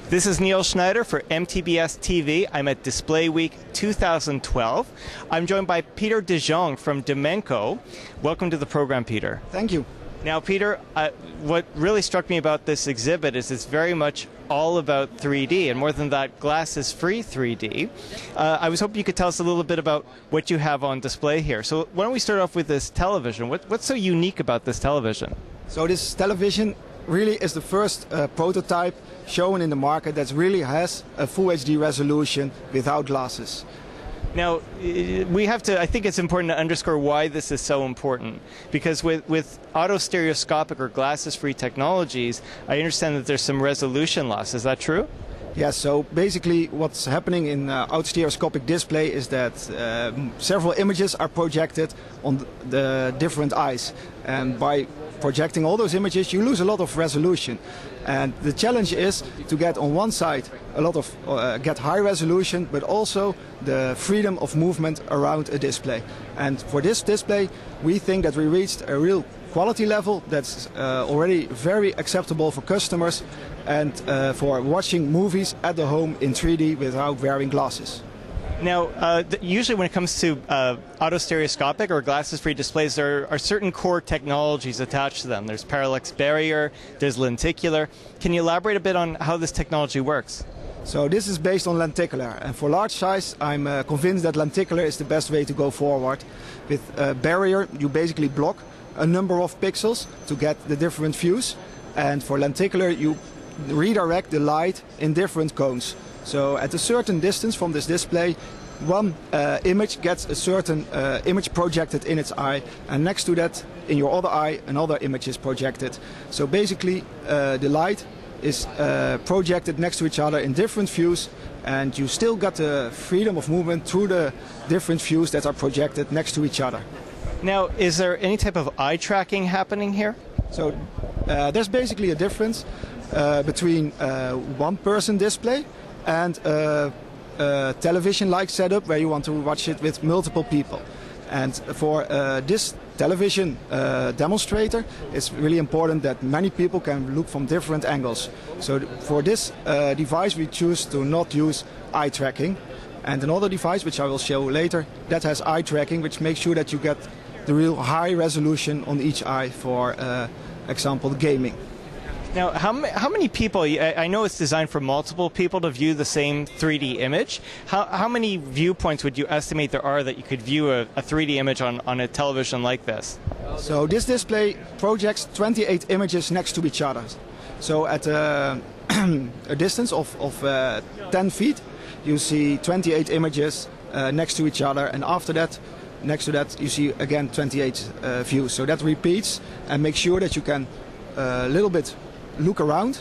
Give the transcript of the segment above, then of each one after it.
This is Neil Schneider for MTBS-TV. I'm at Display Week 2012. I'm joined by Peter de Jong from Dimenco. Welcome to the program, Peter. Thank you. Now, Peter, what really struck me about this exhibit is it's very much all about 3D, and more than that, glasses-free 3D. I was hoping you could tell us a little bit about what you have on display here. So why don't we start off with this television? What's so unique about this television? So this television really is the first prototype shown in the market that really has a full HD resolution without glasses. Now, I think it's important to underscore why this is so important, because with auto-stereoscopic or glasses-free technologies, I understand that there's some resolution loss. Is that true? Yes, so basically what's happening in auto-stereoscopic display is that several images are projected on the different eyes, and by projecting all those images you lose a lot of resolution, and the challenge is to get on one side a lot of get high resolution, but also the freedom of movement around a display. And for this display we think that we reached a real quality level that's already very acceptable for customers and for watching movies at the home in 3D without wearing glasses. Now, usually when it comes to auto-stereoscopic or glasses-free displays, there are certain core technologies attached to them. There's parallax barrier, there's lenticular. Can you elaborate a bit on how this technology works? So this is based on lenticular, and for large size I'm convinced that lenticular is the best way to go forward. With barrier you basically block a number of pixels to get the different views, and for lenticular you redirect the light in different cones. So at a certain distance from this display, one image gets a certain image projected in its eye, and next to that, in your other eye, another image is projected. So basically, the light is projected next to each other in different views, and you still got the freedom of movement through the different views that are projected next to each other. Now, is there any type of eye tracking happening here? So there's basically a difference between one-person display and a television-like setup where you want to watch it with multiple people. And for this television demonstrator, it's really important that many people can look from different angles. So for this device we choose to not use eye tracking. And another device, which I will show later, that has eye tracking, which makes sure that you get the real high resolution on each eye, for example, gaming. Now, how many people, I know it's designed for multiple people to view the same 3D image. How many viewpoints would you estimate there are that you could view a 3D image on a television like this? So this display projects 28 images next to each other. So at a distance of 10 feet, you see 28 images next to each other, and after that, next to that, you see again 28 views. So that repeats and makes sure that you can a little bit look around,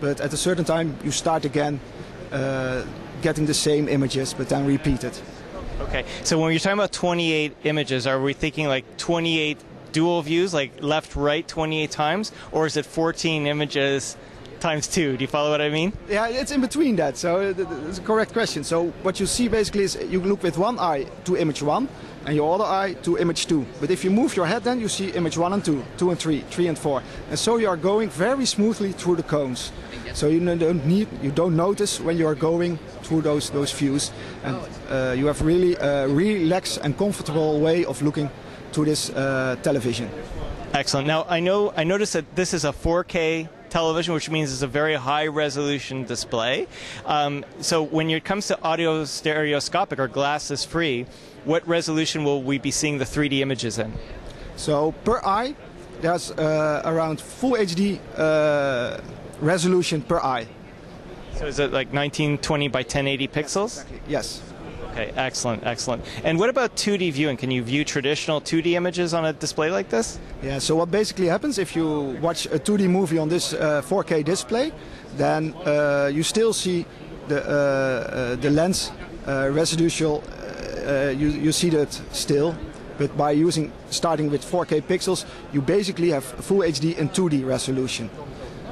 but at a certain time you start again getting the same images, but then repeat it. Okay, so when you're talking about 28 images, are we thinking like 28 dual views, like left, right, 28 times, or is it 14 images times 2? Do you follow what I mean? Yeah, it's in between that, so it's a correct question. So what you see basically is you look with one eye to image 1, and your other eye to image 2. But if you move your head, then you see image 1 and 2, 2 and 3, 3 and 4. And so you are going very smoothly through the cones. So you don't notice when you are going through those views, and you have really a relaxed and comfortable way of looking to this television. Excellent. Now I noticed that this is a 4K television, which means it's a very high resolution display. So when it comes to audio stereoscopic or glasses free, what resolution will we be seeing the 3D images in? So per eye, there's around full HD resolution per eye. So is it like 1920 by 1080 pixels? Exactly. Yes. Okay, excellent, excellent. And what about 2D viewing? Can you view traditional 2D images on a display like this? Yeah, so what basically happens if you watch a 2D movie on this 4K display, then you still see the lens residual, you see that still, but by starting with 4K pixels, you basically have full HD and 2D resolution.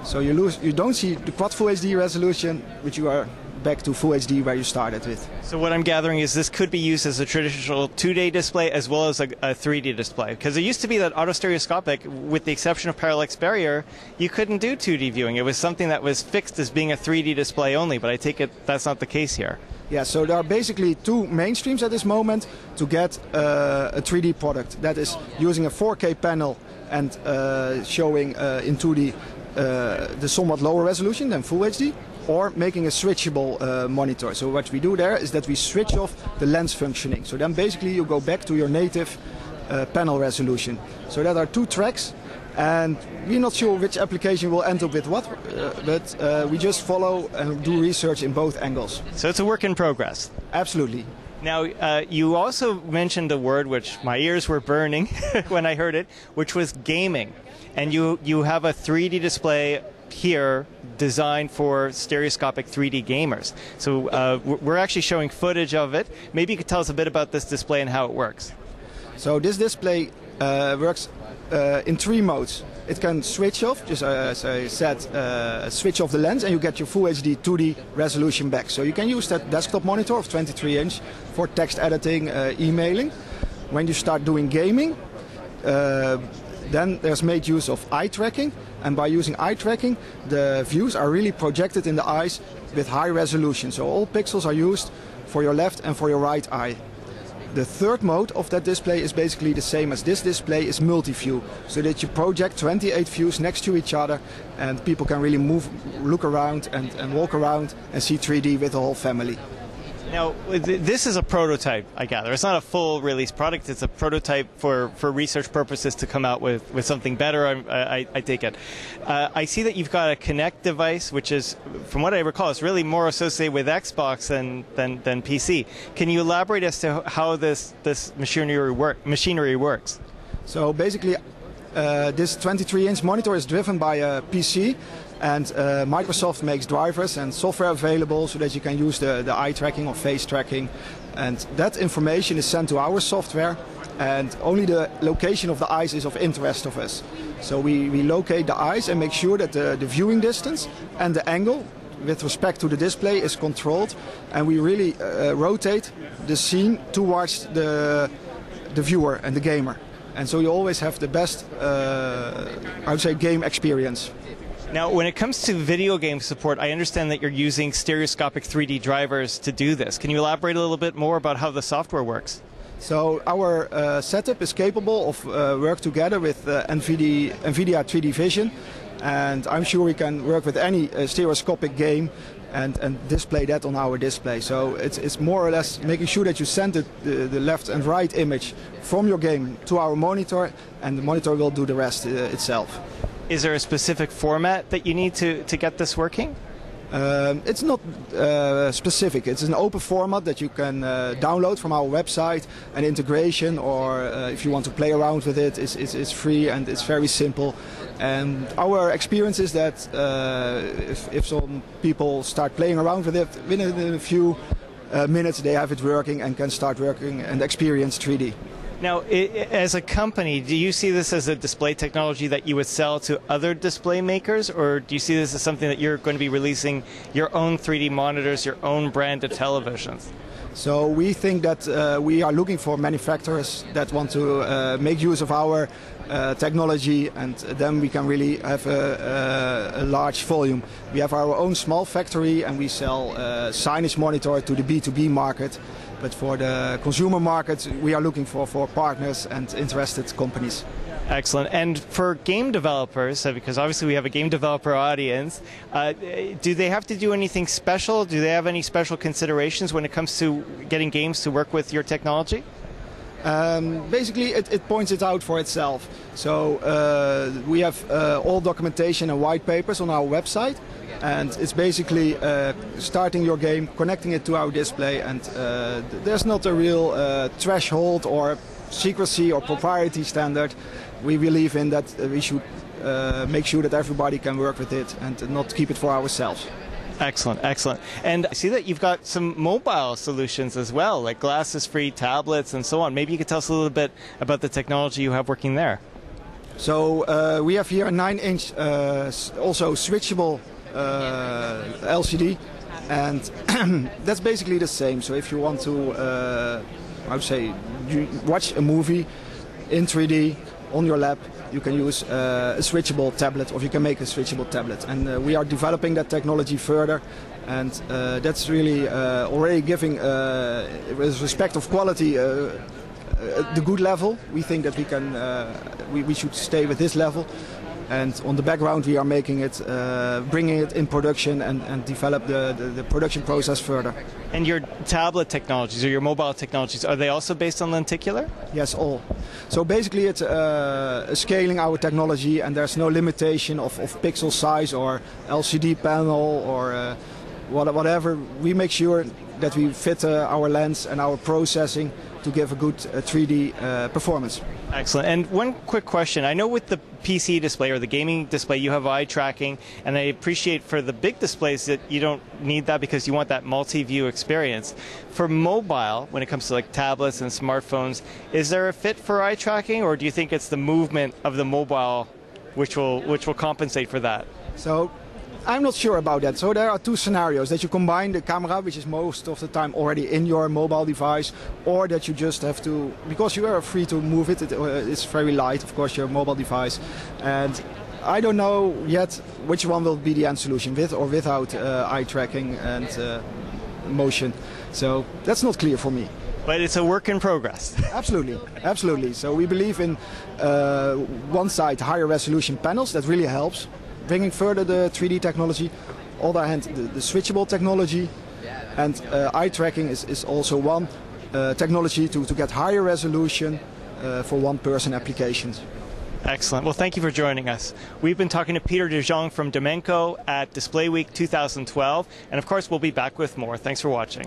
So you don't see the quad full HD resolution, which you are back to Full HD where you started with. So what I'm gathering is this could be used as a traditional 2D display as well as a 3D display. Because it used to be that autostereoscopic, with the exception of parallax barrier, you couldn't do 2D viewing. It was something that was fixed as being a 3D display only, but I take it that's not the case here. Yeah, so there are basically two mainstreams at this moment to get a 3D product. That is using a 4K panel and showing in 2D the somewhat lower resolution than Full HD, or making a switchable monitor. So what we do there is that we switch off the lens functioning. So then basically you go back to your native panel resolution. So there are two tracks, and we're not sure which application will end up with what, but we just follow and do research in both angles. So it's a work in progress. Absolutely. Now, you also mentioned a word which my ears were burning when I heard it, which was gaming. And you have a 3D display here designed for stereoscopic 3D gamers. So we're actually showing footage of it. Maybe you could tell us a bit about this display and how it works. So this display works in three modes. It can switch off, just as I said, switch off the lens and you get your Full HD 2D resolution back. So you can use that desktop monitor of 23 inch for text editing, emailing. When you start doing gaming, then there's made use of eye tracking, and by using eye tracking the views are really projected in the eyes with high resolution. So all pixels are used for your left and for your right eye. The third mode of that display is basically the same as this display, is multi-view, so that you project 28 views next to each other and people can really move, look around and walk around and see 3D with the whole family. Now, this is a prototype, I gather. It's not a full release product. It's a prototype for research purposes to come out with something better, I take it. I see that you've got a Kinect device, which is, from what I recall, is really more associated with Xbox than PC. Can you elaborate as to how this machinery works? So basically, this 23-inch monitor is driven by a PC, and Microsoft makes drivers and software available so that you can use the eye tracking or face tracking, and that information is sent to our software, and only the location of the eyes is of interest of us. So we locate the eyes and make sure that the viewing distance and the angle with respect to the display is controlled, and we really rotate the scene towards the viewer and the gamer. And so you always have the best, I would say, game experience. Now, when it comes to video game support, I understand that you're using stereoscopic 3D drivers to do this. Can you elaborate a little bit more about how the software works? So our setup is capable of work together with NVIDIA 3D Vision, and I'm sure we can work with any stereoscopic game and display that on our display. So it's more or less making sure that you send the left and right image from your game to our monitor, and the monitor will do the rest itself. Is there a specific format that you need to get this working? It's not specific. It's an open format that you can download from our website. An integration, or if you want to play around with it, it's free and it's very simple. And our experience is that if some people start playing around with it, within a few minutes they have it working and can start working and experience 3D. Now, as a company, do you see this as a display technology that you would sell to other display makers, or do you see this as something that you're going to be releasing your own 3D monitors, your own branded televisions? So we think that we are looking for manufacturers that want to make use of our technology, and then we can really have a large volume. We have our own small factory and we sell signage monitor to the B2B market. But for the consumer market, we are looking for partners and interested companies. Excellent. And for game developers, because obviously we have a game developer audience, do they have to do anything special? Do they have any special considerations when it comes to getting games to work with your technology? Basically, it points it out for itself. So we have all documentation and white papers on our website. And it's basically starting your game, connecting it to our display, and there's not a real threshold or secrecy or propriety standard. We believe in that we should make sure that everybody can work with it and not keep it for ourselves. Excellent, excellent. And I see that you've got some mobile solutions as well, like glasses-free tablets and so on. Maybe you could tell us a little bit about the technology you have working there. So we have here a 9-inch also switchable LCD And that's basically the same. So if you want to, I would say, you watch a movie in 3D on your lap, you can use a switchable tablet, or you can make a switchable tablet. And we are developing that technology further. And that's really already giving, with respect of quality, the good level. We think that we can, we should stay with this level. And on the background, we are making it, bringing it in production and develop the production process further. And your tablet technologies or your mobile technologies, are they also based on lenticular? Yes, all. So basically it's scaling our technology, and there's no limitation of pixel size or LCD panel or whatever. We make sure that we fit our lens and our processing to give a good 3D performance. Excellent. And one quick question. I know with the PC display or the gaming display you have eye tracking, and I appreciate for the big displays that you don't need that because you want that multi-view experience. For mobile, when it comes to like tablets and smartphones, is there a fit for eye tracking, or do you think it's the movement of the mobile which will compensate for that? So I'm not sure about that. So there are two scenarios: that you combine the camera, which is most of the time already in your mobile device, or that you just have to, because you are free to move it, it's very light, of course, your mobile device. And I don't know yet which one will be the end solution, with or without eye tracking and motion. So that's not clear for me. But it's a work in progress. Absolutely, absolutely. So we believe in one side, higher resolution panels. That really helps bringing further the 3D technology. On the other hand, the switchable technology, and eye tracking is also one technology to get higher resolution for one-person applications. Excellent. Well, thank you for joining us. We've been talking to Peter de Jong from Dimenco at Display Week 2012, and of course we'll be back with more. Thanks for watching.